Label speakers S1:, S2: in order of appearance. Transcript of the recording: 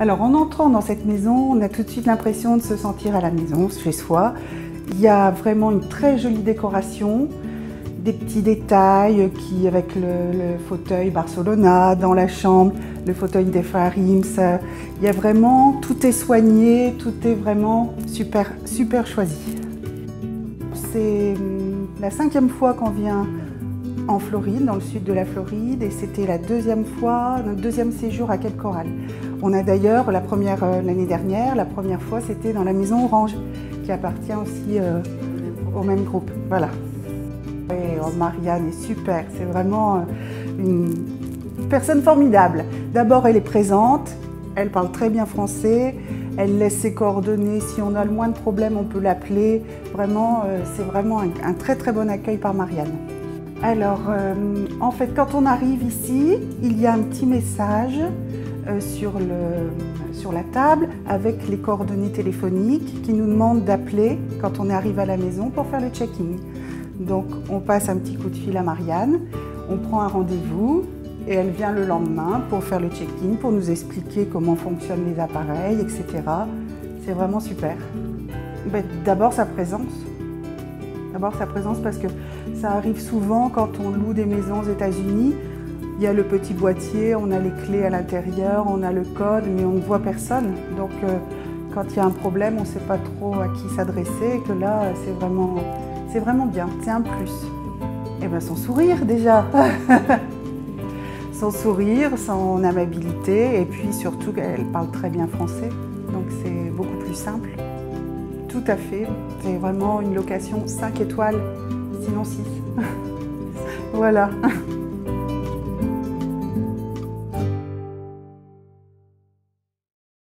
S1: Alors en entrant dans cette maison, on a tout de suite l'impression de se sentir à la maison, chez soi. Il y a vraiment une très jolie décoration, des petits détails avec le fauteuil Barcelona dans la chambre, le fauteuil des Farims. Il y a vraiment, tout est soigné, tout est vraiment super, super choisi. C'est la 5e fois qu'on vient en Floride, dans le sud de la Floride, et c'était la 2e fois, notre 2e séjour à Cape Coral. On a d'ailleurs, l'année dernière, la première fois c'était dans la Maison Orange, qui appartient aussi au même groupe. Voilà. Et Marianne est super, c'est vraiment une personne formidable. D'abord elle est présente, elle parle très bien français, elle laisse ses coordonnées, si on a le moindre problème on peut l'appeler. Vraiment, c'est vraiment un très très bon accueil par Marianne. Alors, en fait, quand on arrive ici, il y a un petit message sur la table avec les coordonnées téléphoniques qui nous demandent d'appeler quand on arrive à la maison pour faire le check-in. Donc, on passe un petit coup de fil à Marianne, on prend un rendez-vous et elle vient le lendemain pour faire le check-in, pour nous expliquer comment fonctionnent les appareils, etc. C'est vraiment super. D'abord, sa présence. D'abord sa présence parce que ça arrive souvent quand on loue des maisons aux États-Unis. Il y a le petit boîtier, on a les clés à l'intérieur, on a le code, mais on ne voit personne. Donc quand il y a un problème, on ne sait pas trop à qui s'adresser. Et que là, c'est vraiment bien, c'est un plus. Et bien son sourire déjà. Son sourire, son amabilité, et puis surtout qu'elle parle très bien français. Donc c'est beaucoup plus simple. Tout à fait, c'est vraiment une location 5 étoiles, sinon 6. Voilà.